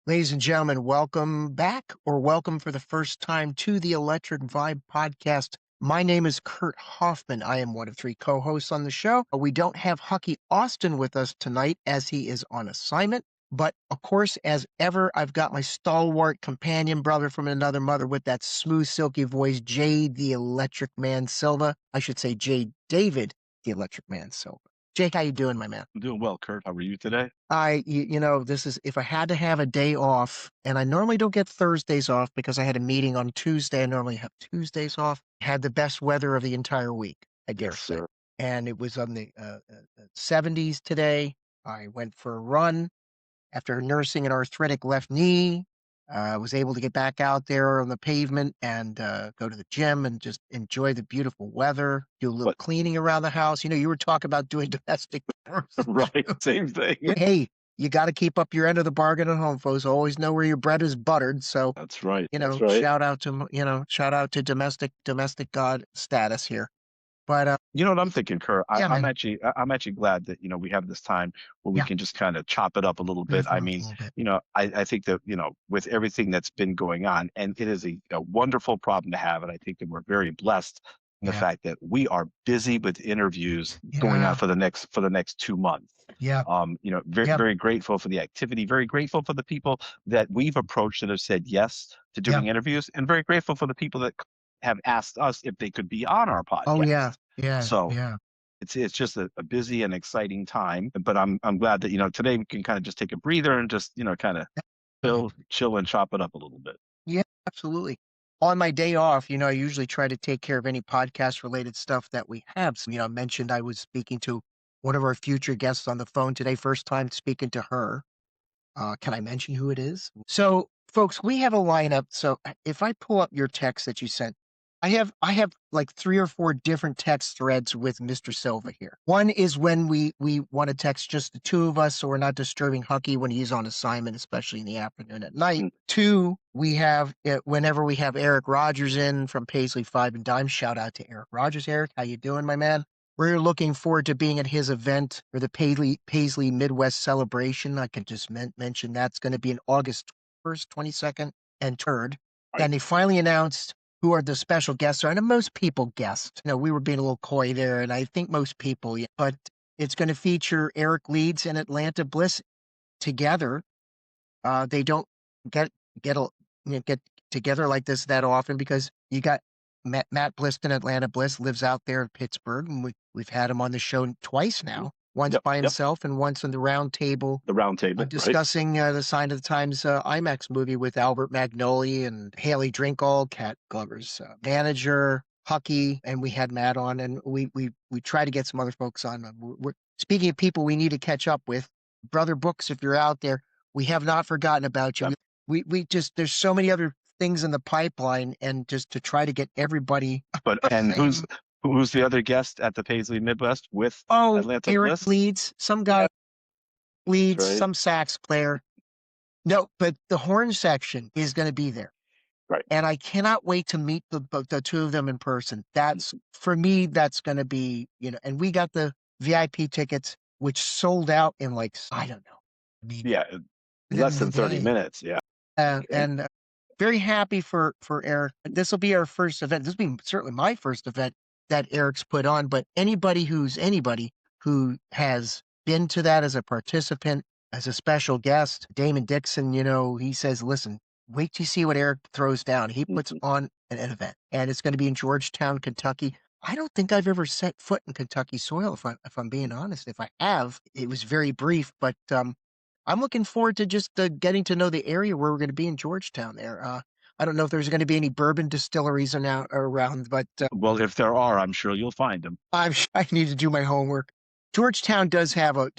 Ladies and gentlemen, welcome back or welcome for the first time to the Electric Vibe podcast. My name is Kurt Hoffman. I am one of three co-hosts on the show. We don't have Hucky Austin with us tonight as he is on assignment. But of course, as ever, I've got my stalwart companion brother from another mother with that smooth, silky voice, Jay the Electric Man Silva. I should say Jay David the Electric Man Silva. Jake, how you doing, my man? I'm doing well, Kurt. How are you today? This is if I had to have a day off, and I normally don't get Thursdays off because I had a meeting on Tuesday. I normally have Tuesdays off. Had the best weather of the entire week, I dare Yes, say. sir. And it was on the 70s today. I went for a run after nursing an arthritic left knee. I was able to get back out there on the pavement and go to the gym and just enjoy the beautiful weather, do a little But cleaning around the house. You were talking about doing domestic chores. right, same thing. Hey, you got to keep up your end of the bargain at home, folks. Always know where your bread is buttered. So, That's right. That's right. shout out to domestic god status here. But You know what I'm thinking, Kurt? yeah, man. I'm actually glad that we have this time where we Yeah, can just kind of chop it up a little bit. riff I off a mean, little bit. I think that with everything that's been going on, and it is a wonderful problem to have, and I think that we're very blessed in the Yeah, fact that we are busy with interviews going on yeah, for the next 2 months. yeah, Very yeah, very grateful for the activity, very grateful for the people that we've approached that have said yes to yeah. doing interviews, and very grateful for the people that have asked us if they could be on our Oh yeah, podcast. yeah, So yeah. it's just a busy and exciting time. But I'm glad that today we can kind of just take a breather and just kind of Right. chill and chop it up a little bit. Yeah, absolutely. On my day off, I usually try to take care of any podcast related stuff that we have. So, I mentioned I was speaking to one of our future guests on the phone today, first time speaking to her. Can I mention who it is? So, folks, we have a lineup. So, if I pull up your text that you sent, I have like 3 or 4 different text threads with Mr. Silva here. One is when we want to text just the two of us, so we're not disturbing Hucky when he's on assignment, especially in the afternoon at night. Mm. Two, we have whenever we have Eric Rogers in from Paisley Five and Dime. Shout out to Eric Rogers. Eric, how you doing, my man? We're looking forward to being at his event for the Paisley Midwest Celebration. I can just mention that's going to be in August 1st, 22nd, and 3rd. Right. And they finally announced who are the special guests are. And most people guessed. We were being a little coy there, and I think most people, yeah. But it's going to feature Eric Leeds and Atlanta Bliss together. They don't get get together like this that often because you got Matt Bliston, Atlanta Bliss lives out there in Pittsburgh, and we've had him on the show twice now. Once Yep. by Yep. himself and once on the round table The round table. Right. discussing the Sign of the Times IMAX movie with Albert Magnoli and Haley Drinkall, Cat Glover's manager, Hucky, and we had Matt on, and we try to get some other folks on. Speaking of people we need to catch up with, Brother Books, if you're out there, we have not forgotten about you. Yep. We just there's so many other things in the pipeline, and just to try to get everybody. And who's the other guest at the Paisley Midwest with Oh, Atlanta Eric Bliss? Leeds, some Yeah, guy that's Leeds, right. some sax player. No, but the horn section is going to be there. Right. And I cannot wait to meet the two of them in person. That's for me, that's going to be, and we got the VIP tickets, which sold out in like, I don't know, maybe Yeah, within less the than 30 day. minutes. Yeah. Okay. And very happy for Eric. This will be our first event. This will be certainly my first event that Eric's put on, but anybody who has been to that as a participant, as a special guest, Damon Dixon, he says, listen, wait to see what Eric throws down. He puts Mhm. on an event, and it's going to be in Georgetown, Kentucky. I don't think I've ever set foot in Kentucky soil, if I'm being honest. If I have, it was very brief, but I'm looking forward to just getting to know the area where we're going to be in Georgetown there. I don't know if there's going to be any bourbon distilleries around, but Well, if there are, I'm sure you'll find them. I need to do my homework. Georgetown does have a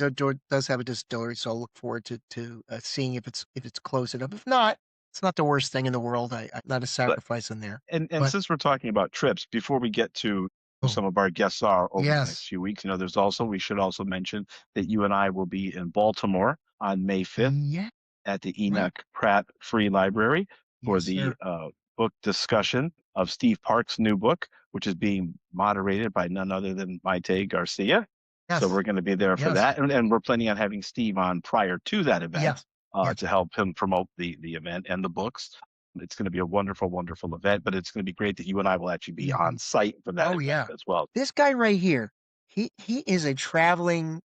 distillery, so I'll look forward to seeing if it's close enough. If not, it's not the worst thing in the world. I'm not a But sacrifice in there. and But since we're talking about trips, before we get to who oh some of our guests are over the next yes, few weeks, we should also mention that you and I will be in Baltimore on May 5th yeah, at the right, Enoch Pratt Free Library for yes, the sir, book discussion of Steve Park's new book, which is being moderated by none other than Maite Garcia. So yes, we're going to be there for yes, that. And we're planning on having Steve on prior to that event. yes, Yeah. to help him promote the event and the books. It's going to be a wonderful, wonderful event, but it's going to be great that you and I will actually be on Mhm. site for that Oh, event yeah. as well. This guy right here, he is a traveling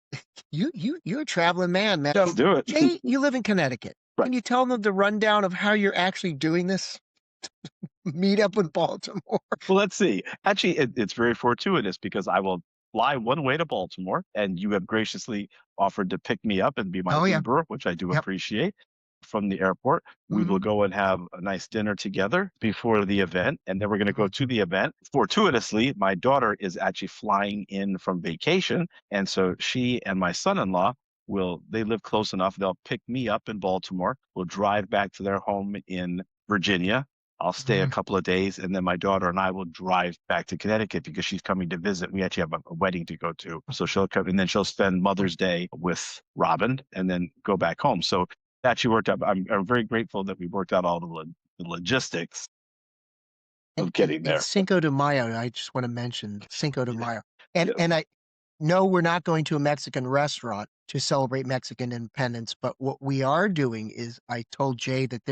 you're a traveling man. Let's So, do it. Jay, you live in Connecticut. Right. Can you tell them the rundown of how you're actually doing this meet up with Baltimore? Well, let's see. Actually, it's very fortuitous because I will fly one way to Baltimore, and you have graciously offered to pick me up and be my Oh, yeah. Uber, which I do Yep. appreciate. From the airport, we will Mhm. go and have a nice dinner together before the event, and then we're going to go to Mhm. the event. Fortuitously, my daughter is actually flying in from vacation, and so she and my son-in-law they live close enough. They'll pick me up in Baltimore. We'll drive back to their home in Virginia. I'll stay a Mhm. couple of days, and then my daughter and I will drive back to Connecticut because she's coming to visit. We actually have a wedding to go to. So she'll come, and then she'll spend Mother's Day with Robin and then go back home. So that actually worked out. I'm very grateful that we worked out all the logistics And of and getting and there. Cinco de Mayo, I just wanna mention Cinco de Yeah. Mayo. And Yes. I no, we're not going to a Mexican restaurant to celebrate Mexican independence, but what we are doing is I told Jay that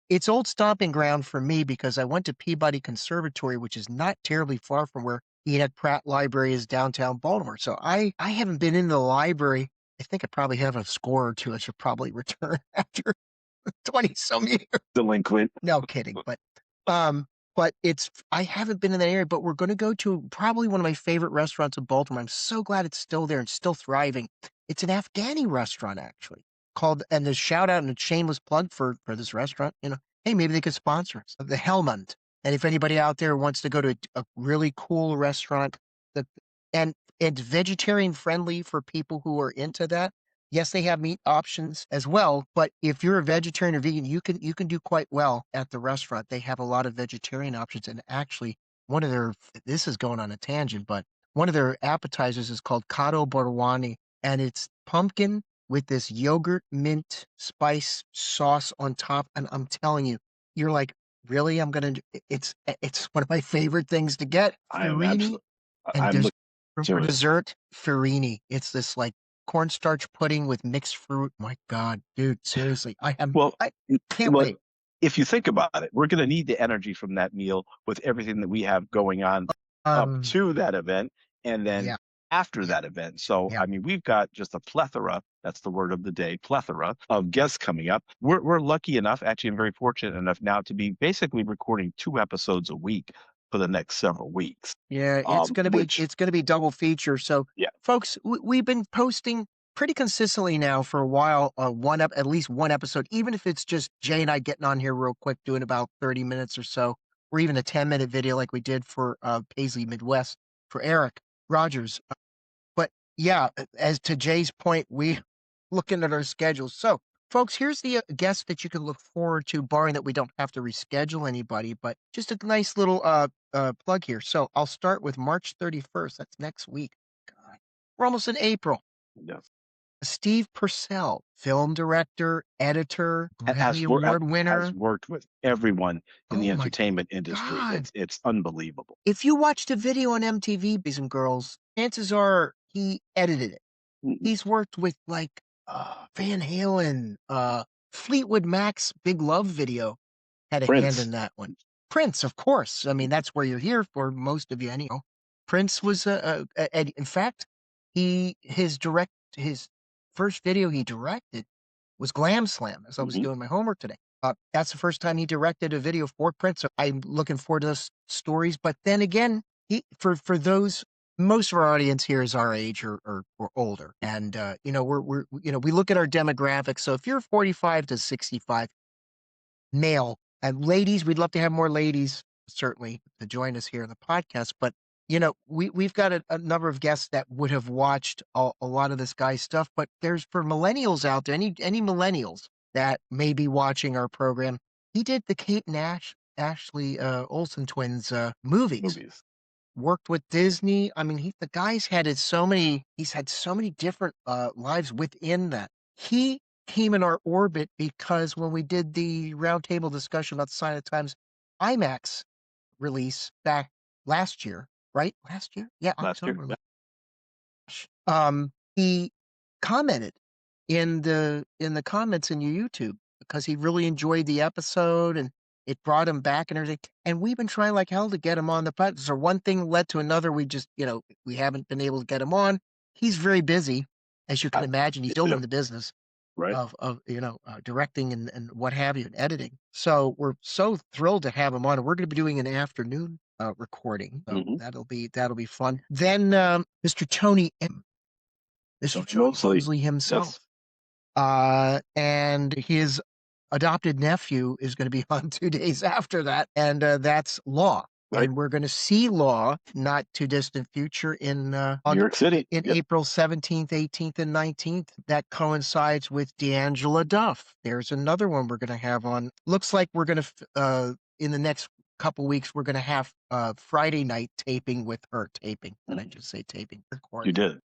it's old stomping ground for me because I went to Peabody Conservatory, which is not terribly far from where Enid Pratt Library is downtown Baltimore. So I haven't been in the library. I think I probably have a score or 2 I should probably return after 20 some years. Delinquent. No kidding, um, but it's I haven't been in that area, but we're gonna go to probably one of my favorite restaurants in Baltimore. I'm so glad it's still there and still thriving. It's an Afghani restaurant actually called and a shout out and a shameless plug for this restaurant, hey, maybe they could sponsor us. The Helmand. And if anybody out there wants to go to a really cool restaurant that and it's vegetarian friendly for people who are into that. Yes, they have meat options as well, but if you're a vegetarian or vegan, you can do quite well at the restaurant. They have a lot of vegetarian options, and actually, one of their this is going on a tangent, but one of their appetizers is called Kato Barwani, and it's pumpkin with this yogurt mint spice sauce on top. And I'm telling you, you're like, really? I'm gonna. It's one of my favorite things to get. I am Farini absolutely. and I'm des looking for to it. dessert, Farini. It's this, like, cornstarch pudding with mixed fruit. My god, dude, seriously, Well, I can't well, wait. if you think about it, we're going to need the energy from that meal with everything that we have going on up Um, to that event and then yeah, after yeah, that event. So, yeah. I mean, we've got just a plethora, that's the word of the day, plethora of guests coming up. We're lucky enough, actually, I'm very fortunate enough now to be basically recording 2 episodes a week for the next several weeks. Yeah, Which, it's gonna be double feature. So, yeah, folks, we've been posting pretty consistently now for a while, at least one episode, even if it's just Jay and I getting on here real quick, doing about 30 minutes or so, or even a 10-minute video like we did for Paisley Midwest for Eric Rogers. But yeah, as to Jay's point, we looking at our schedules. So, folks, here's the guest that you can look forward to, barring that we don't have to reschedule anybody. But just a nice little plug here. So I'll start with March 31st. That's next week. God, we're almost in April. yeah. Steve Purcell, film director, editor, Grammy Award Has winner. worked with everyone in the Oh my entertainment industry. God. It's unbelievable. If you watched a video on MTV, boys and girls, chances are he edited it. Mhm. He's worked with, like, Van Halen, Fleetwood Mac's Big Love video had a hand Prince. in that one. Prince, of course. I mean, that's where you're here for most of you anyhow. Prince was and in fact, his first video he directed was Glam Slam as I was Mhm. doing my homework today. That's the first time he directed a video for Prince, so I'm looking forward to those stories, but then again, he for those most of our audience here is our age or older, and, we look at our demographics, so if you're 45 to 65 male. And ladies, we'd love to have more ladies, certainly, to join us here in the podcast. But, we've got a number of guests that would have watched a lot of this guy's stuff. But there's for millennials out there, any millennials that may be watching our program, he did the Kate and Ashley Olsen twins movies, Movies. worked with Disney. I mean, he's had so many different lives within that. He came in our orbit because when we did the roundtable discussion about the Sign of the Times IMAX release back last year, right? Last year? Yeah, Last year. October. Yeah. He commented in the comments in your YouTube because he really enjoyed the episode and it brought him back and everything. And we've been trying like hell to get him on the pod. So one thing led to another. We just, we haven't been able to get him on. He's very busy, as you can I, imagine. He's still yeah, in the business right. directing and what have you, and editing. So we're so thrilled to have him on. And we're going to be doing an afternoon recording. So Hmm. that'll be fun. Then Mr. Tony M. Mr. Tony Tony Mosley. Mosley himself. Yes. And his adopted nephew is gonna be on 2 days after that, and, that's Law, Right. and we're gonna see Law not too distant future in, New York City. in Yep. April 17th, 18th, and 19th. That coincides with D'Angela Duff. There's another one we're gonna have on. Looks like we're gonna in the next couple weeks, we're gonna have, Friday night taping with her. Taping, did I Mhm. just say taping? You Recording. did.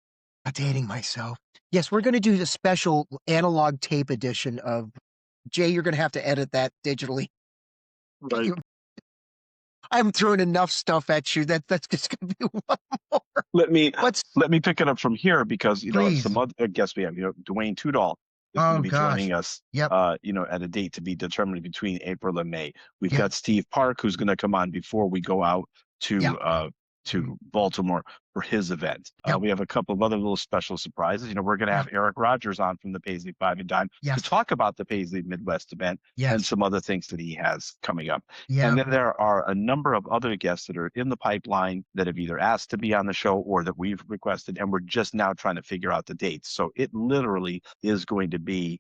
Not dating myself. Yes, we're gonna do the special analog tape edition of Jay, you're gonna have to edit that digitally. Right. You I'm throwing enough stuff at you that's just gonna be one more. Let me What's let me pick it up from here because some please. other guests we have. Dwayne Tudall is going to Oh be gosh. joining us. Yep, At a date to be determined between April and May. We've yep, got Steve Park who's going to come on before we go out yep, to uh, mhm, to Baltimore for his event. yep, We have a couple of other little special surprises. We're going to yep, have Eric Rogers on from the Paisley Five and Dime to yes, talk about the Paisley Midwest event and yes, some other things that he has coming up. And yep, then there are a number of other guests that are in the pipeline that have either asked to be on the show or that we've requested, and we're just now trying to figure out the dates. So it literally is going to be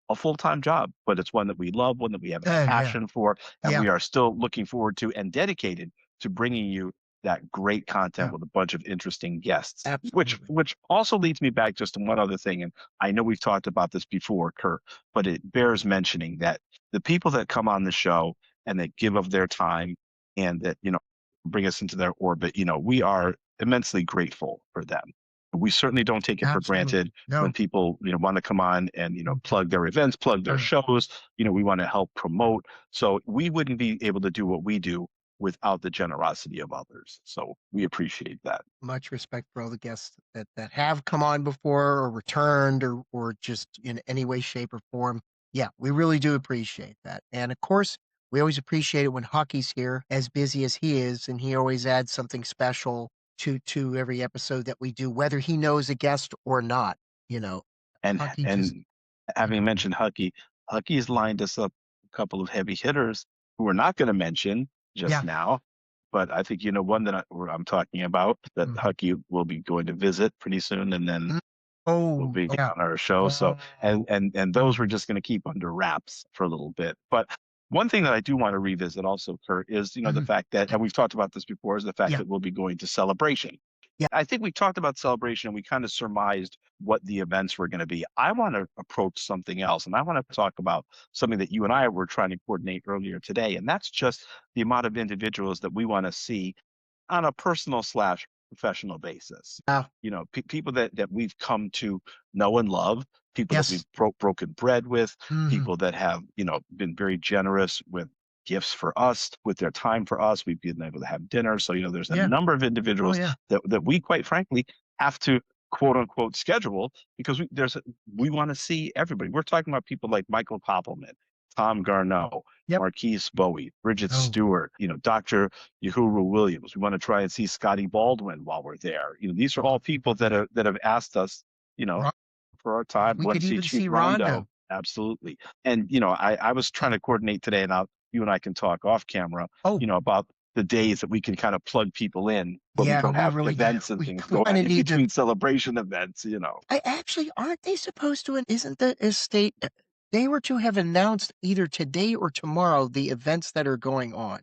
a full-time job, but it's one that we love, one that we have a yeah, passion for, and yeah, we are still looking forward to and dedicated to bringing you that great content yeah, with a bunch of interesting guests. Which absolutely. which also leads me back just to one other thing, and I know we've talked about this before, Kurt, but it bears mentioning that the people that come on the show and that give of their time and that bring us into their orbit, we are immensely grateful for them. We certainly don't take it for Absolutely. granted when No. people want to come on and Mm, plug their events, plug their oh, shows. We want to help promote. So we wouldn't be able to do what we do without the generosity of others. So we appreciate that. much respect for all the guests that have come on before or returned or just in any way, shape, or form. Yeah, we really do appreciate that. And of course, we always appreciate it when Hucky's here, as busy as he is, and he always adds something special to every episode that we do, whether he knows a guest or not. You know, And Hucky just and having mentioned Hucky's lined us up a couple of heavy hitters who we're not going to mention just yeah. now. But I think one that I'm talking about that Mhm. Hucky will be going to visit pretty soon, and then Mm. will Oh, be yeah. on our show. So Oh, and those we're just going to keep under wraps for a little bit. But one thing that I do want to revisit also, Kurt, is the mhm. fact that, and we've talked about this before, is the fact Yeah, that we'll be going to Celebration. yeah. I think we talked about Celebration and we kind of surmised what the events were going to be. I want to approach something else, and I want to talk about something that you and I were trying to coordinate earlier today, and that's just the amount of individuals that we want to see on a personal slash professional basis. Yeah. People that we've come to know and love, people that we've Yes. broken bread with, Mhm. people that have, been very generous with gifts for us, with their time for us. We've been able to have dinner. So, there's a Yeah. number of Oh, individuals yeah. that we quite frankly have to quote unquote schedule because we want to see everybody. We're talking about people like Michael Poppelman, Tom Garneau, Yep. Marquise Bowie, Bridget Oh, Stewart, Dr. Uhuru Williams. We want to try and see Scotty Baldwin while we're there. These are all people that yeah. have asked us, you know, Ron for our time. we Want could to see even Chief see Rondo. Rondo. Absolutely. And I was trying to coordinate today, and you and I can talk off camera, Oh, about the days that we can kind of plug people in when we yeah, don't we have really do. events and We things going on kinda in need to between celebration events. I actually aren't they supposed to isn't the estate they were to have announced either today or tomorrow the events that are going on.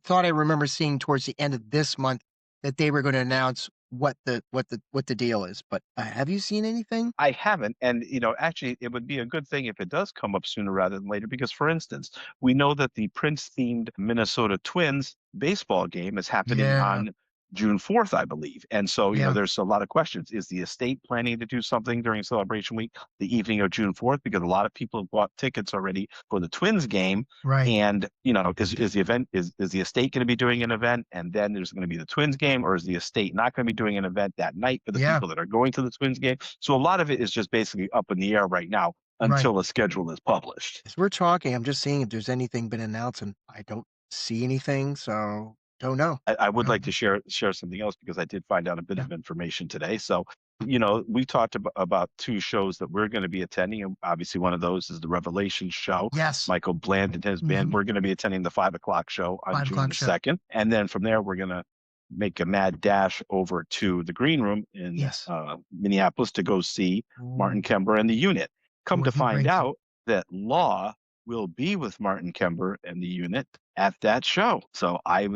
Thought I remember seeing towards the end of this month that they were gonna announce what the deal is, but, have you seen anything? I haven't. And, actually, it would be a good thing if it does come up sooner rather than later, because, for instance, we know that the Prince themed Minnesota Twins baseball game is happening Yeah. on June 4th, I believe. And so, Yeah. there's a lot of questions. Is the estate planning to do something during Celebration Week, the evening of June 4th? Because a lot of people have bought tickets already for the Twins game. Right. And, is the event, is the estate going to be doing an event and then there's going to be the Twins game, or is the estate not going to be doing an event that night for the Yeah. people that are going to the Twins game? So a lot of it is just basically up in the air right now Right. until a schedule is published. As we're talking, I'm just seeing if there's anything been announced, and I don't see anything, so don't know. I would No. like to share something else because I did find out a bit Yeah. of information today. So, we talked about two shows that we're going to be attending, and obviously one of those is the Revelation show. Yes. Michael Bland and his band. Mhm. We're going to be attending the 5 o'clock show on 5 June o'clock the show. 2nd, and then from there we're going to make a mad dash over to the Green Room in Yes. Minneapolis to go see Martin Ooh. Kember and the Unit. Come Boy, to he find brings it. out that Law will be with Martin Kember and the Unit at that show. So I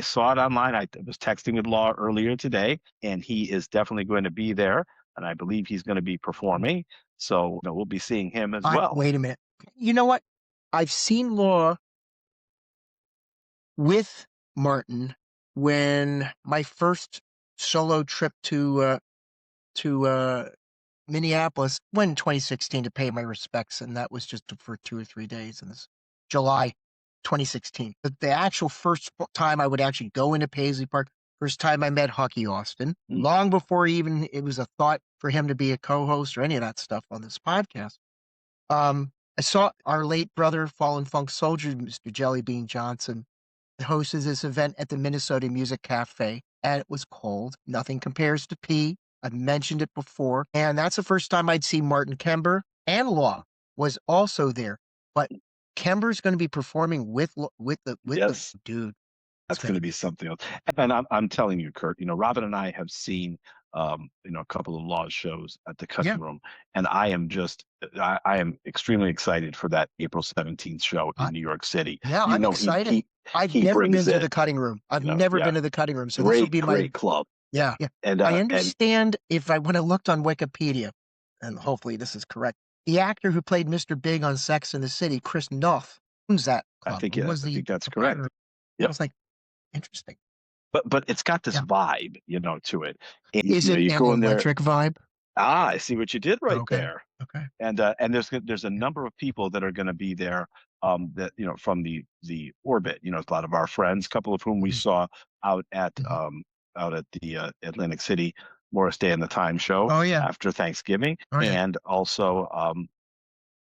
saw it online. I was texting with Law earlier today, and he is definitely going to be there, and I believe he's going to be performing. So we'll be seeing him as I well. wait a minute. You know what? I've seen Law with Martin when my first solo trip to Minneapolis went in 2016 to pay my respects, and that was just for 2 or 3 days in this July 2016. But the actual first time I would actually go into Paisley Park, first time I met Hucky Austin, Mm. long before even it was a thought for him to be a co-host or any of that stuff on this podcast. I saw our late brother, fallen funk soldier, Mr. Jelly Bean Johnson, hosted this event at the Minnesota Music Cafe, and it was cold. Nothing compares to P. I've mentioned it before, and that's the first time I'd see Martin Kember, and Law was also there. But Kember's going to be performing with the Yes. dude. It's That's going going to to be be something else. And I'm telling you, Kurt, Robin and I have seen, a couple of Law shows at the yeah. Cutting Room, and I am extremely excited for that April 17th show I, in New York City. yeah, I'm He excited. I've he never been brings to it. the cutting room. I've never Yeah, been to the cutting room, so this will great, be my great club. yeah. Yeah. And I and understand if when I looked on Wikipedia, and hopefully this is correct, the actor who played Mr. Big on Sex and the City, Chris Noth, owns that club, or was I the think that's correct. proprietor. I Yep. was like, interesting. But it's got this Yeah. vibe, to it. And, Is it you an go in there. electric vibe? I see what you did right Okay. there. Okay. And there's a Yeah. number of people that are going to be there, that from the orbit. A lot of our friends, a couple of whom we Mhm. saw out at Mhm. the Atlantic City Morris Day and the Time show Oh, yeah. after Thanksgiving, Oh, yeah. and also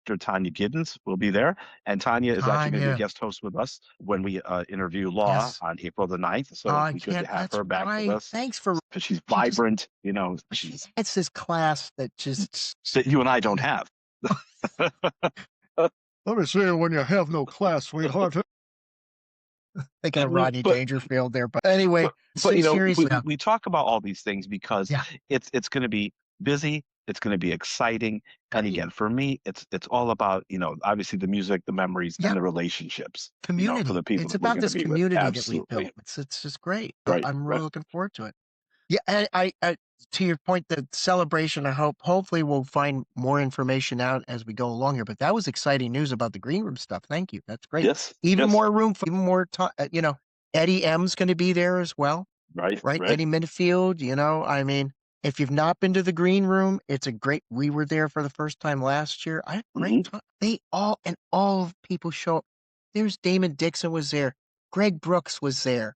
Dr. Tanya Giddens will be there, and Tanya is actually going to be a Tanya. guest host with us when we interview Law Yes. on April the 9th. So it'll I be good to can't. have That's her back with right. us Thanks for. because she's She just. vibrant. She She's has this class that just. that you and I don't have. Let me see you when you have no class, sweetheart. Thinking of Rodney but Dangerfield there, but anyway, but seriously, we talk about all these things because yeah, it's going to be busy, it's going to be exciting, and right, again, for me, it's all about, obviously the music, the memories, yeah, and the relationships, for community. the people It's that we're about going to this be with. community that we built. Absolutely. It's just great. Right, I'm right. really looking forward to it. Yeah, and I to your point, the celebration. I hopefully we'll find more information out as we go along here. But that was exciting news about the green room stuff. Thank you. That's great. Yes, Even yes. more room for even more time. Eddie M's going to be there as well. Right, Right? right. Eddie Minifield, I mean, if you've not been to the green room, it's a great we were there for the first time last year. I had a great Hmm. time. All of people show up. There's Damon Dixon was there. Greg Brooks was there.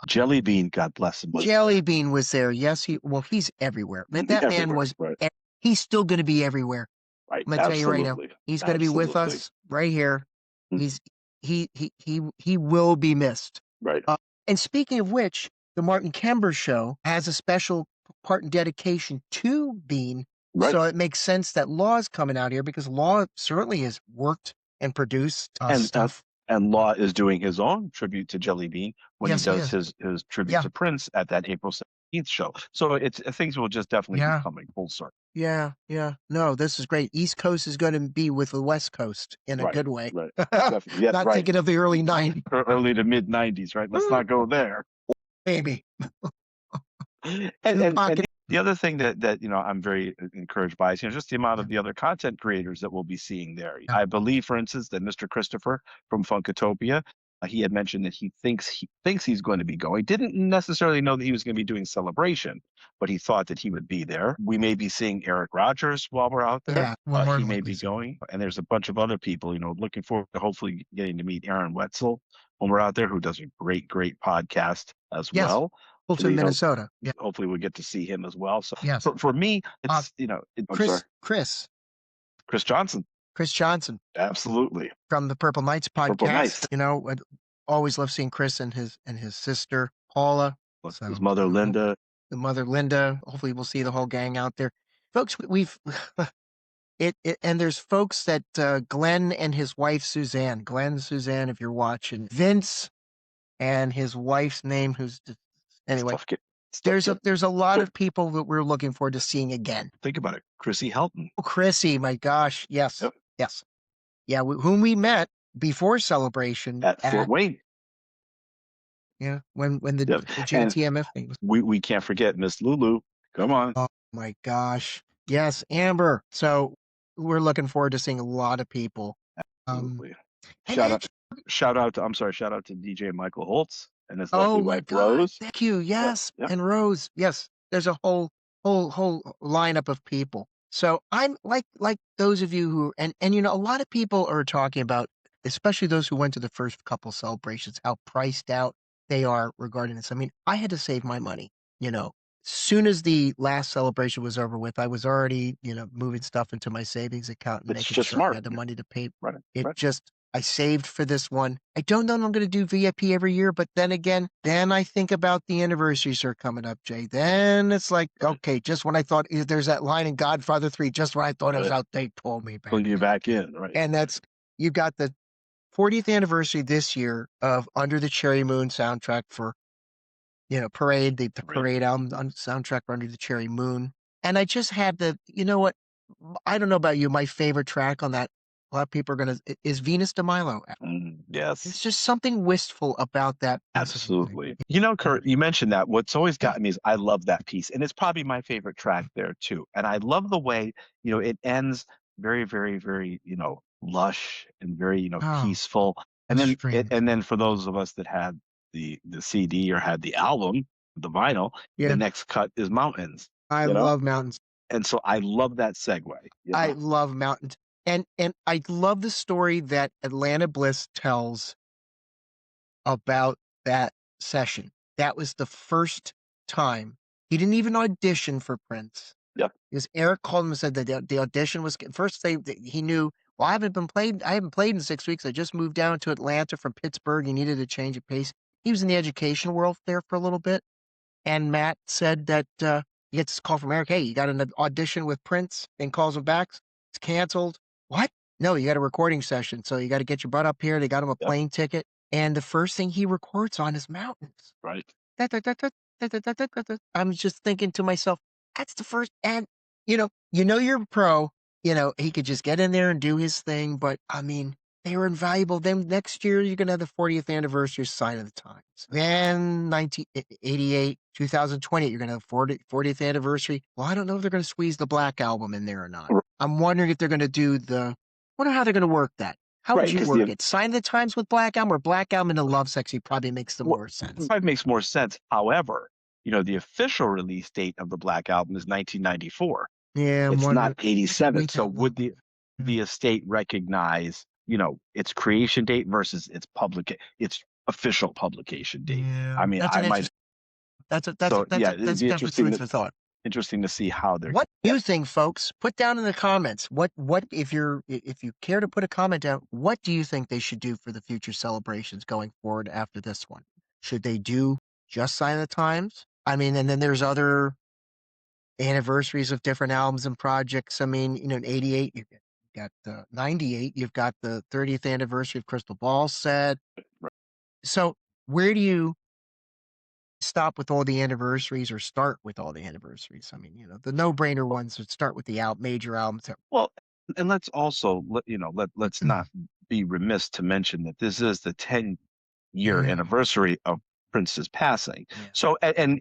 Jelly Bean, God bless him, was Jelly Bean was there. Yes, he's everywhere. That man everywhere. was Right, he's still gonna be everywhere. right. I'm gonna tell you right now. Absolutely, He's gonna be with absolutely. us right here. Mm. He's he will be missed. Right. And speaking of which, the Martin Kember show has a special part and dedication to Bean, Right. so it makes sense that Law's coming out here because Law certainly has worked and produced And stuff. and Law is doing his own tribute to Jelly Bean when he Yes, he does is. his tribute Yeah, to Prince at that April 17th show. So it's things will just definitely be yeah, coming full circle. yeah, yeah. No, this is great. East Coast is going to be with the West Coast in a Right, good way. right. Definitely. Yeah, Not right. thinking of the early 90s. Early to mid 90s, right? Let's not go there. Maybe. And the other thing that I'm very encouraged by is just the amount Yeah, of the other content creators that we'll be seeing there. yeah. I believe, for instance, that Mr. Christopher from Funkatopia he had mentioned that he thinks he's going to be going. Didn't necessarily know that he was going to be doing Celebration, but he thought that he would be there. We may be seeing Eric Rogers while we're out there. Yeah, we're more He than may likely be so. going, and there's a bunch of other people. Looking forward to hopefully getting to meet Aaron Wetzel when we're out there, who does a great podcast as Yes, well. Fulton, Minnesota. Yeah, Hopefully we'll get to see him as well. So yes. for me, Uh, I'm sorry, Chris, Chris, Chris Johnson. Chris Johnson Absolutely. from the Purple Knights Purple podcast. Knights. I always love seeing Chris and his sister Paula. His So mother, Linda. the mother Linda. Hopefully, we'll see the whole gang out there, folks. We've and there's folks that Glenn and his wife Suzanne. Glenn, Suzanne, if you're watching, Vince and his wife's name, anyway. There's a lot of people that we're looking forward to seeing again. Think about it, Chrissy Helton. Oh, Chrissy, my gosh, yes, Yep. yes, yeah. Whom we met before Celebration At Fort Wayne. Yeah, when the Yep. JTMF thing was. We can't forget Miss Lulu. Come on. Oh my gosh, yes, Amber. So we're looking forward to seeing a lot of people. Absolutely. And Shout out to DJ Michael Holtz and his oh lovely my wife God, Rose. thank you. Yes, Yep. and Rose. Yes, there's a whole lineup of people. So I'm like those of you who and a lot of people are talking about, especially those who went to the first couple celebrations, how priced out they are regarding this. I mean, I had to save my money. Soon as the last celebration was over with, I was already, moving stuff into my savings account and It's making just sure I smart. had the money to pay. Right. I saved for this one. I don't know if I'm going to do VIP every year, but then again, then I think about the anniversaries are coming up, Jay. Then it's like, okay, just when I thought there's that line in Godfather 3, just when I thought it was out, they pulled me back. Pull you back in, right? And you got the 40th anniversary this year of Under the Cherry Moon soundtrack for, Parade, the Parade album soundtrack for Under the Cherry Moon. And I just had what? I don't know about you, my favorite track on that, a lot of people are is Venus de Milo. Yes. There's just something wistful about that. Absolutely. Kurt, you mentioned that. What's always gotten me is I love that piece. And it's probably my favorite track there too. And I love the way, it ends very, very, very, lush and very, peaceful. And then for those of us that had the CD or had the album, the vinyl, the next cut is Mountains. I love Mountains. And so I love that segue. I love Mountains. And I love the story that Atlanta Bliss tells about that session. That was the first time. He didn't even audition for Prince. Yep. Because Eric called him and said that the audition was first. He knew. Well, I haven't played in 6 weeks. I just moved down to Atlanta from Pittsburgh. He needed a change of pace. He was in the education world there for a little bit, and Matt said that he gets a call from Eric. Hey, you got an audition with Prince, and calls him back. It's canceled. What? No, you got a recording session, so you got to get your butt up here. They got him a plane ticket, and the first thing he records on is Mountains. Right. I'm just thinking to myself, that's the first, and you're a pro. He could just get in there and do his thing, but I mean, they were invaluable. Then next year, you're gonna have the 40th anniversary Sign of the Times. Then 1988, 2020, you're gonna have 40th anniversary. Well, I don't know if they're gonna squeeze the Black Album in there or not. I'm wondering if they're gonna do wonder how they're gonna work that. How would you work it? Sign of the Times with Black Album, or Black Album and the Love Sexy probably makes the more sense. Probably makes more sense. However, the official release date of the Black Album is 1994. Yeah, it's not 87. So would the estate recognize, its creation date versus its official publication date? Yeah. I mean, that's definitely a thought. Interesting to see how they're. What do you think, folks? Put down in the comments. What if you care to put a comment down? What do you think they should do for the future celebrations going forward after this one? Should they do just Sign of the Times? I mean, and then there's other anniversaries of different albums and projects. I mean, in 88, you've got 98, you've got the 30th anniversary of Crystal Ball Set. Right. So where do you stop with all the anniversaries or start with all the anniversaries? I mean, the no-brainer ones would start with the major albums. Well, and let's also let's not be remiss to mention that this is the 10-year anniversary of Prince's passing. Yeah. So and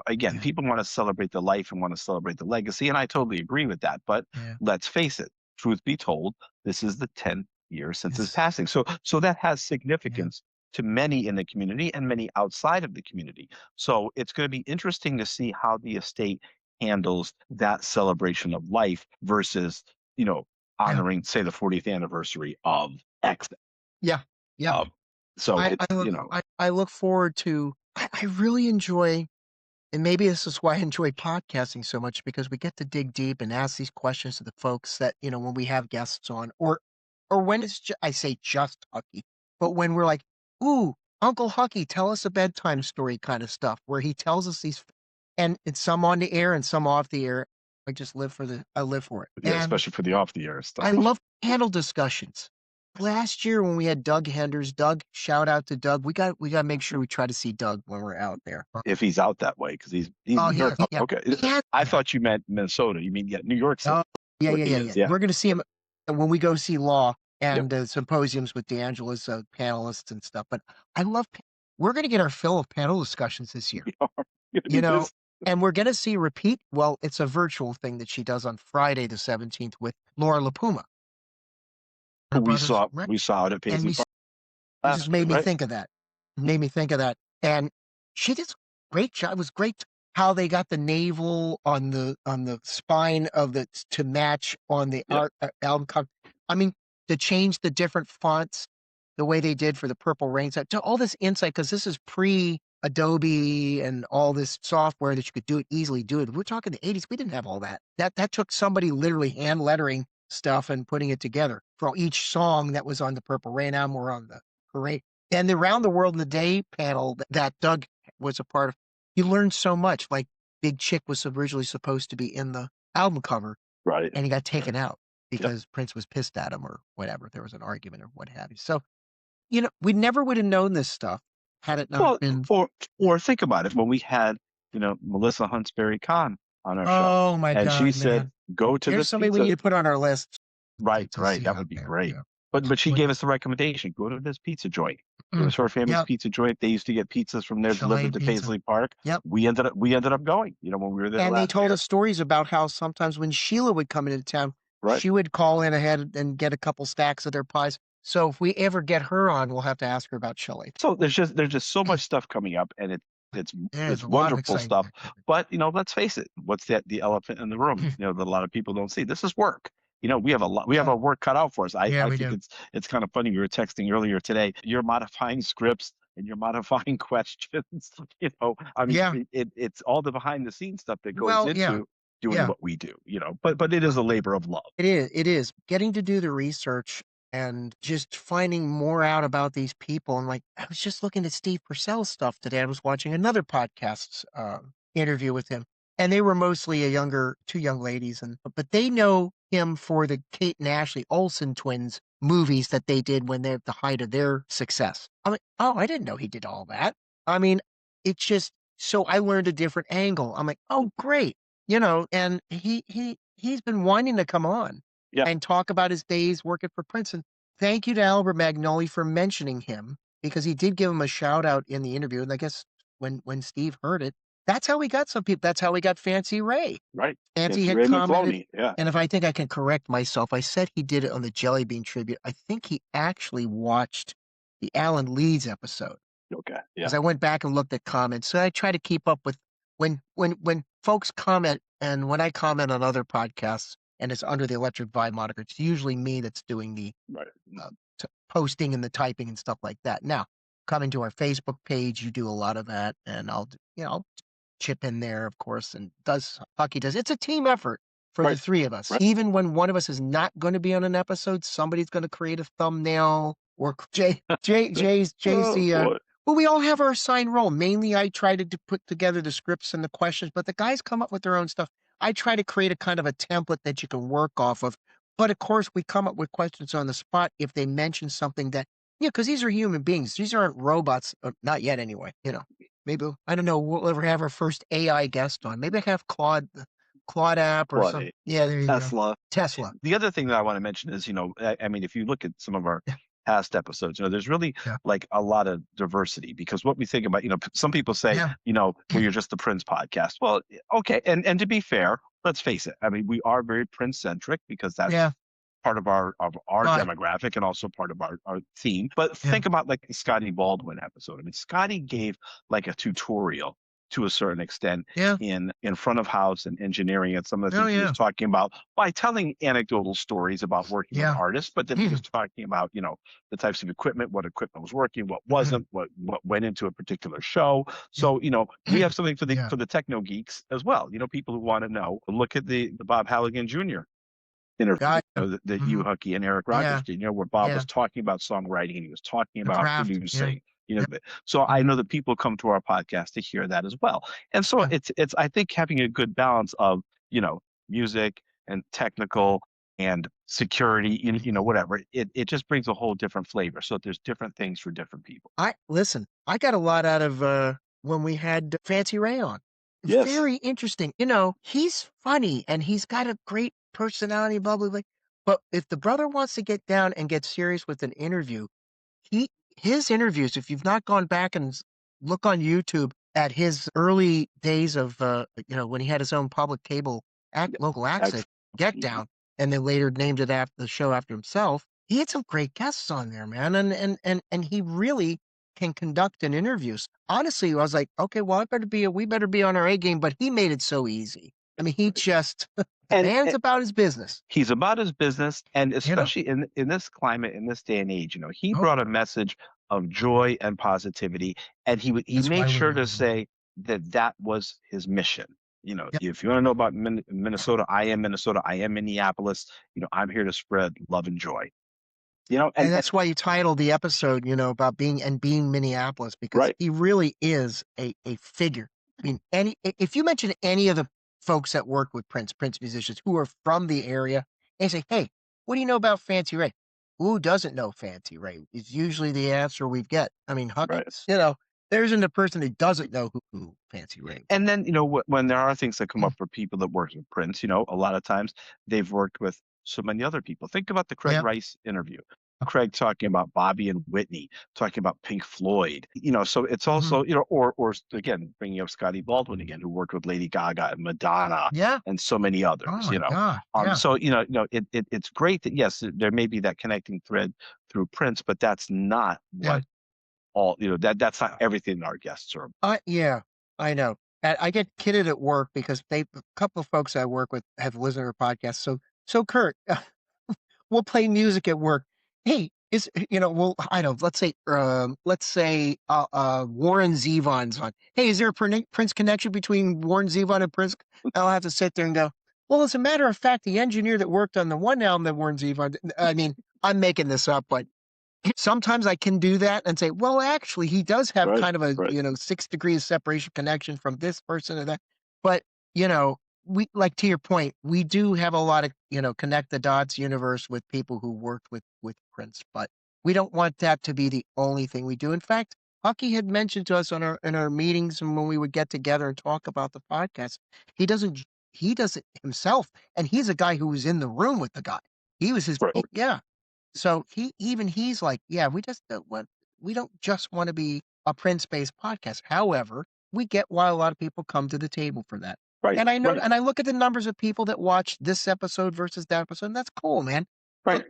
again, people want to celebrate the life and want to celebrate the legacy, and I totally agree with that. But let's face it, truth be told, this is the 10th year since his passing. So that has significance to many in the community and many outside of the community. So it's going to be interesting to see how the estate handles that celebration of life versus, Yeah. honoring, say, the 40th anniversary of X. Yeah. Yeah. Um, so I it's, I look I look forward to I really enjoy, and maybe this is why I enjoy podcasting so much, because we get to dig deep and ask these questions to the folks that, when we have guests on, or when it's I say just Hucky, but when we're like, "Ooh, Uncle Hucky, tell us a bedtime story," kind of stuff, where he tells us these, and it's some on the air and some off the air. I live for it. yeah, And especially for the off the air I stuff. love panel discussions. Last year when we had Doug Henders, Doug, shout out to Doug. We got to make sure we try to see Doug when we're out there. If he's out that way, because he's Oh, New York. yeah, Oh, yeah. okay. Yeah. I thought you meant Minnesota. You mean, yeah, New York City, Oh, yeah, where yeah, he yeah, is. yeah. Yeah. We're gonna see him when we go see Law Yep. and symposiums with D'Angela's panelists and stuff. But I love. We're gonna get our fill of panel discussions this year. We are going to be You know, busy. and we're gonna see repeat. Well, it's a virtual thing that she does on Friday the 17th with Laura LaPuma, Warner We Brothers, saw right? we saw it at And Paisley we Park It last just year, made me right? think of that. Made me think of that. And she did a great job. It was great how they got the navel on the spine of the to match on the Yep. art album cover. I mean, to change the different fonts the way they did for the Purple Rain set, to all this insight, because this is pre Adobe and all this software that you could do it easily. Do it. We're talking the 80s. We didn't have all that. That took somebody literally hand lettering stuff and putting it together for each song that was on the Purple Rain album or on the Parade. And the Around the World in a Day panel that Doug was a part of, you learned so much. Like Big Chick was originally supposed to be in the album cover, Right. and he got taken out Yep. because Prince was pissed at him or whatever. There was an argument or what have you. So, we never would have known this stuff had it not Well, been. or think about it when we had, Melissa Huntsberry Khan on our show, Oh my and she God, said, man. "Go to Here's the somebody we pizza." need to put on our list Right, to right. see That out would be there. great. Yeah. But she When, gave us the recommendation. Go to this pizza joint. It mm, was her famous yep. pizza joint. They used to get pizzas from there Chalet delivered to pizza. Paisley Park. Yep. We ended up going, when we were there And they last told year. us stories about how sometimes when Sheila would come into town, Right. she would call in ahead and get a couple stacks of their pies. So if we ever get her on, we'll have to ask her about Chile. So there's just so much stuff coming up, and it's There's it's a lot of wonderful exciting stuff. activity. But let's face it, what's the elephant in the room? That a lot of people don't see. This is work. We have Yeah, our work cut out for us. I yeah, I we think do. it's kind of funny. We were texting earlier today. You're modifying scripts and you're modifying questions. I mean, Yeah. it's all the behind the scenes stuff that goes Well, yeah, into doing yeah. what we do. But it is a labor of love. It is. It is getting to do the research and just finding more out about these people. And like, I was just looking at Steve Purcell's stuff today. I was watching another podcast's interview with him, and they were mostly two young ladies, but they know him for the Kate and Ashley Olsen twins movies that they did when they're at the height of their success. I'm like, oh, I didn't know he did all that. I mean, it's just so I learned a different angle. I'm like, oh, great. And he's been wanting to come on Yeah. and talk about his days working for Princeton. Thank you to Albert Magnoli for mentioning him, because he did give him a shout out in the interview. And I guess when Steve heard it, that's how we got some people. That's how we got Fancy Ray. Right. Fancy Nancy had Ray commented, McCloney. Yeah. and if I think I can correct myself, I said he did it on the Jelly Bean tribute. I think he actually watched the Alan Leeds episode, Okay. because Yeah. I went back and looked at comments. So I try to keep up with when folks comment, and when I comment on other podcasts and it's under the Electric Vibe moniker, it's usually me that's doing the Right. uh, posting and the typing and stuff like that. Now, coming to our Facebook page, you do a lot of that, and I'll chip in there, of course, and Hockey does. It's a team effort for the Right. three of us. Right. Even when one of us is not going to be on an episode, somebody's going to create a thumbnail, or Jay's Oh the boy. well, we all have our assigned role. Mainly, I try to put together the scripts and the questions, but the guys come up with their own stuff. I try to create a kind of a template that you can work off of. But of course, we come up with questions on the spot if they mention something that, yeah, because these are human beings. These aren't robots, not yet anyway. Maybe, I don't know, we'll ever have our first AI guest on. Maybe I can have Claude app or some. Claude, Yeah, there you go. Tesla. Tesla. The other thing that I want to mention is, I mean, if you look at some of our Yeah. past episodes, there's really Yeah. like a lot of diversity, because what we think about, some people say, Yeah. well, you're just the Prince podcast. Well, okay. And to be fair, let's face it. I mean, we are very Prince centric, because that's Yeah. part of our God, demographic and also part of our theme. But yeah. think about like the Scotty Baldwin episode. I mean, Scotty gave like a tutorial to a certain extent Yeah. in front of house and engineering and some of the Oh, things he was yeah. talking about by telling anecdotal stories about working with Yeah. artists, but then he was talking about, the types of equipment, what equipment was working, what wasn't, what went into a particular show. Yeah. So, we have something for the Yeah. for the techno geeks as well. People who want to know. Look at the Bob Halligan Jr. interview, God. that you, Mhm. Hucky, and Eric Rogers Yeah. did, where Bob Yeah. was talking about songwriting and he was talking The about craft. Yeah. producing. Yeah. So I Mhm. know that people come to our podcast to hear that as well. And so Yeah. it's I think having a good balance of, music and technical and security, whatever. It just brings a whole different flavor. So there's different things for different people. I listen, I got a lot out of when we had Fancy Ray on. Yes. Very interesting. He's funny and he's got a great personality, blah blah blah. But if the brother wants to get down and get serious with an interview, he his interviews, if you've not gone back and look on YouTube at his early days of when he had his own public cable Yeah. local access get Mhm. down, and then later named it after the show after himself. He had some great guests on there, man, and he really can conduct an interviews. Honestly, I was like, okay, well, we better be on our A game, but he made it so easy. I mean, he just the And, man's about his business, he's about his business, and you know. especially in this climate, in this day and age, he Oh, brought a message of joy and positivity, and he that's why made we sure love to him, man. say that that was his mission. Yeah. If you want to know about Minnesota, I am Minnesota, I am Minneapolis. I'm here to spread love and joy. And And that's why you titled the episode, about being Minneapolis, because right, he really is a figure. I mean, if you mention any of the folks that work with Prince musicians who are from the area, and say, "Hey, what do you know about Fancy Ray?" Who doesn't know Fancy Ray? Is usually the answer we get. I mean, Hucky, right. there isn't a person that doesn't know who Fancy Ray. And then, when there are things that come Mm, up for people that work with Prince, a lot of times they've worked with so many other people. Think about the Craig yeah. Rice interview. Craig talking about Bobby and Whitney, talking about Pink Floyd. So it's Mhm. also, or again, bringing up Scotty Baldwin again, who worked with Lady Gaga and Madonna Yeah. and so many Oh others. my God. Yeah. So it's great that yes, there may be that connecting thread through Prince, but that's not Yeah. what all that's not everything our guests are. Yeah, I know. And I get kidded at work because a couple of folks I work with have listened to our podcast. So Kurt, we'll play music at work. Hey, well, I don't. Let's say Warren Zevon's on. Hey, is there a Prince connection between Warren Zevon and Prince? I'll have to sit there and go. Well, as a matter of fact, the engineer that worked on the one album that Warren Zevon, I mean, I'm making this up, but sometimes I can do that and say, well, actually, he does have Right, kind of a, right, 6 degrees separation connection from this person and that. But, you know, we like to your point, we do have a lot of, connect the dots universe with people who worked with Prince, but we don't want that to be the only thing we do. In fact, Hucky had mentioned to us on our meetings and when we would get together and talk about the podcast, he doesn't he does it himself. And he's a guy who was in the room with the guy. He was right, yeah. So he's like, "Yeah, we don't just wanna be a Prince-based podcast." However, we get why a lot of people come to the table for that. right, right, And I look at the numbers of people that watch this episode versus that episode, and that's cool, man. Look, right.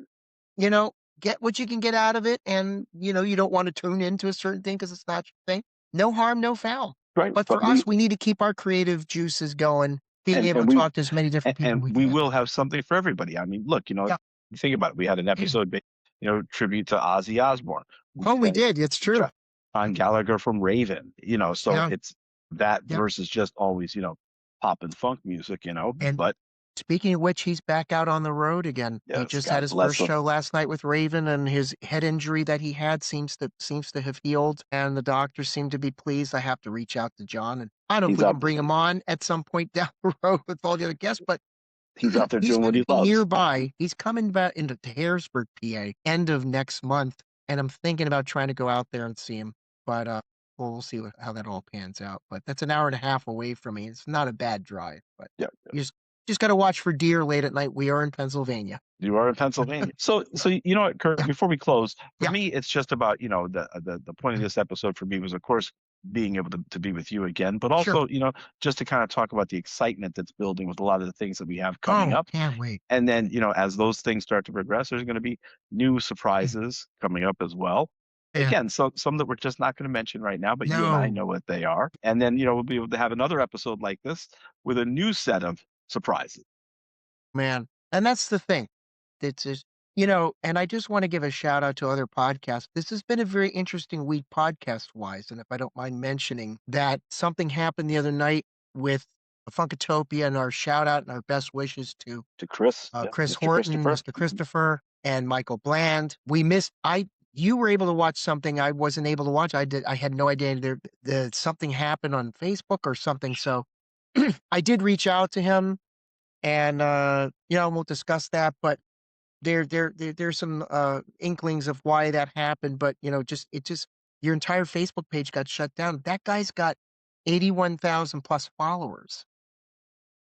you know, get what you can get out of it, and, you don't wanna tune into a certain thing because it's not your thing. No harm, no foul. Right, But but for us, we need to keep our creative juices going, being able and to we talk to as many different people and we we can. will have something for everybody. I mean, look, Yeah. you think about it. We had an episode, tribute to Ozzy Osbourne. We Oh, we had did, it's true. John Gallagher from Raven. So Yeah, it's that yeah. versus just always, pop and funk music. And But speaking of which, he's back out on the road again. He yes, just had God his bless first them. show last night with Raven, and his head injury that he had seems to have healed, and the doctors seem to be pleased. I have to reach out to John, and I don't know if He's we can out. bring him on at some point down the road with all the other guests, but He's out there he's doing what gonna he be loves. nearby. He's coming back into Harrisburg, PA, end of next month, and I'm thinking about trying to go out there and see him, but, we'll see how that all pans out, but that's an hour and a half away from me. It's not a bad drive, but Yeah. you just gotta watch for deer late at night. We are in Pennsylvania. You are in Pennsylvania. So you know what, Kurt, Yeah, before we close, for yeah. me, it's just about, the point of this episode for me was, of course, being able to be with you again, but Sure. also, just to kind of talk about the excitement that's building with a lot of the things that we have coming Oh, up. can't wait. And then, as those things start to progress, there's going to be new surprises coming up as well. Yeah. Again, so some that we're just not going to mention right now, but you and I No, know what they are. And then, we'll be able to have another episode like this with a new set of surprises. man. And that's the thing. It's just, and I just want to give a shout out to other podcasts. This has been a very interesting week podcast wise. And if I don't mind mentioning that something happened the other night with Funkatopia, and our shout out and our best wishes to To Chris, yeah, Chris Mr. Horton, Christopher. Mr. Christopher, and Michael Bland. You were able to watch something I wasn't able to watch. I had no idea something happened on Facebook or something. So I did reach out to him and, we'll discuss that, but there's some, inklings of why that happened, but, just your entire Facebook page got shut down. That guy's got 81,000 plus followers.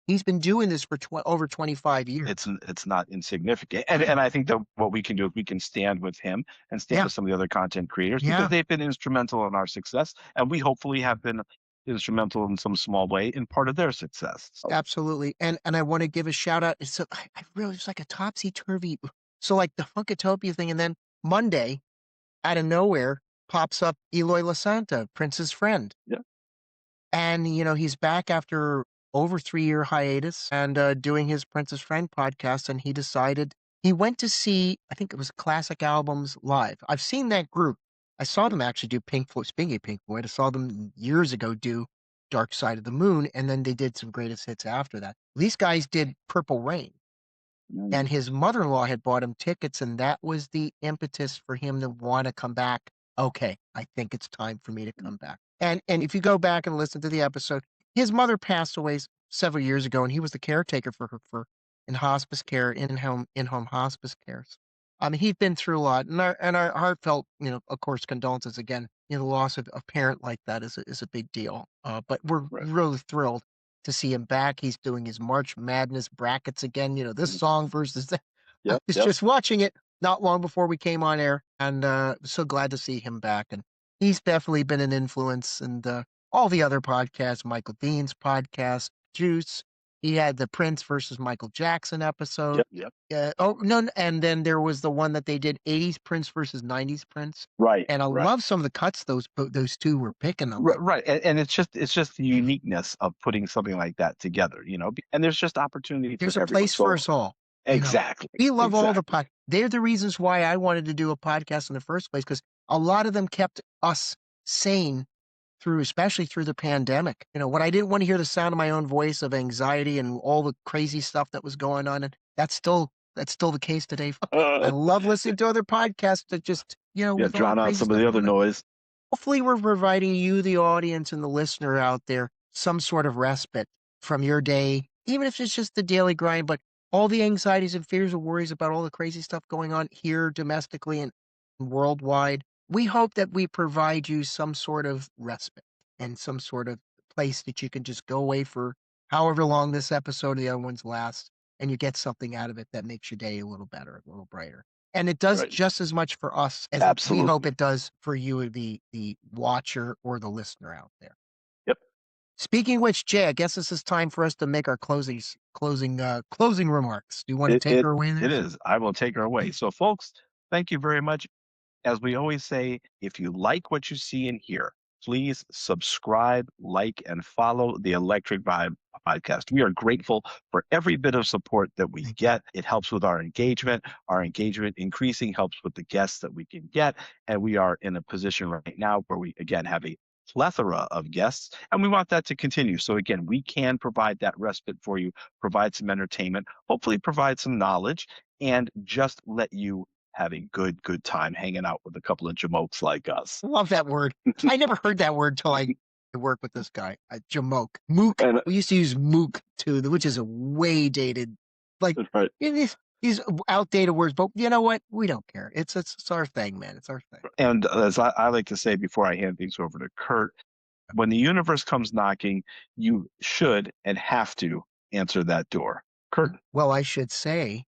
He's been doing this for over 25 years. It's not insignificant. And I think that what we can do is we can stand with him and stand Yeah, with some of the other content creators because yeah, they've been instrumental in our success, and we hopefully have been instrumental in some small way in part of their success. So, absolutely, and I wanna give a shout out. So I really it's like a topsy-turvy so, like, the Funkatopia thing, and then Monday, out of nowhere, pops up Eloy Lasanta, Prince's friend. yeah, And, he's back after over 3-year hiatus and, doing his Princess Friend podcast, and he went to see, I think it was Classic Albums live. I've seen that group. I saw them actually do Pink Floyd speaking of Pink Floyd, I saw them years ago do Dark Side of the Moon, and then they did some greatest hits after that. These guys did Purple Rain. mm, And his mother-in-law had bought him tickets, and that was the impetus for him to wanna come back. "Okay, I think it's time for me to come back." And if you go back and listen to the episode, his mother passed away several years ago, and he was the caretaker for her in hospice care, in-home hospice care. I mean, he'd been through a lot, and our heartfelt, of course, condolences again. The loss of a parent like that is a big deal, but we're right. really thrilled to see him back. He's doing his March Madness brackets again, this Mm, song versus that. I yep, was yep, just watching it not long before we came on air, and, so glad to see him back, and he's definitely been an influence, and, all the other podcasts, Michael Dean's podcast, Juice, he had the Prince versus Michael Jackson episode. yep, yep. Oh, no, and then there was the one that they did, '80s Prince versus '90s Prince, Right, and I right. love some of the cuts those 2 were picking. I'm like, Right, and it's just the uniqueness of putting something like that together, and there's just opportunity for there's a everyone. place for So us all. exactly, We love all the exactly. pod they're the reasons why I wanted to do a podcast in the first place, because a lot of them kept us sane especially through the pandemic. When I didn't wanna hear the sound of my own voice of anxiety and all the crazy stuff that was going on, and that's still the case today. I Uh, love listening to other podcasts that just, yeah, with all the drown out crazy some of stuff the other going on. noise. Hopefully, we're providing you, the audience, and the listener out there, some sort of respite from your day, even if it's just the daily grind, but all the anxieties and fears and worries about all the crazy stuff going on here domestically and worldwide. We hope that we provide you some sort of respite and some sort of place that you can just go away for however long this episode or the other ones last, and you get something out of it that makes your day a little better, a little brighter. And it does Right. just as much for us as we hope Absolutely. it does for you, the watcher or the listener out there. Yep. Speaking of which, Jay, I guess this is time for us to make our closing remarks. Do you wanna It take it her away there, it sir? is. I will take her away. So, folks, thank you very much. As we always say, if you like what you see and hear, please subscribe, like, and follow the Electric Vibe podcast. We are grateful for every bit of support that we Thank you. get. It helps with our engagement. Our engagement increasing helps with the guests that we can get. And we are in a position right now where we, again, have a plethora of guests, and we want that to continue. So, again, we can provide that respite for you, provide some entertainment, hopefully, provide some knowledge, and just let you have a good time hanging out with a couple of jamokes like us. Love that word. I never heard that word till I work with this guy, Jamoke. Mook. And We used to use mook too, which is a way dated, like, right. these outdated words, but you know what? We don't care. It's our thing, man. It's our thing. And as I like to say before I hand things over to Kurt, when the universe comes knocking, you should and have to answer that door. Kurt, Well, I should say,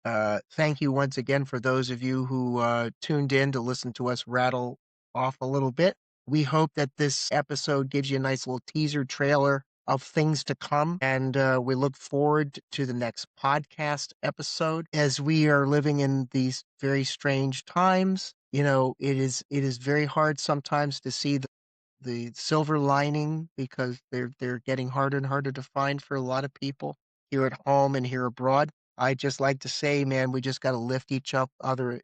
thank you once again for those of you who tuned in to listen to us rattle off a little bit. We hope that this episode gives you a nice little teaser trailer of things to come, and we look forward to the next podcast episode. As we are living in these very strange times, it is very hard sometimes to see the silver lining because they're getting harder and harder to find for a lot of people here at home and here abroad. I just like to say, man, we just got to lift each other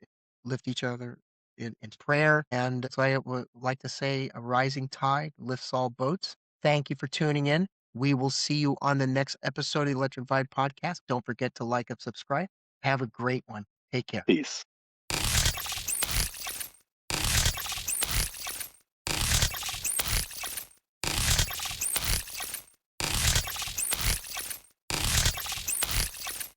in prayer. And so I would like to say, a rising tide lifts all boats. Thank you for tuning in. We will see you on the next episode of the Electric Vibe podcast. Don't forget to like and subscribe. Have a great one. Take care. Peace.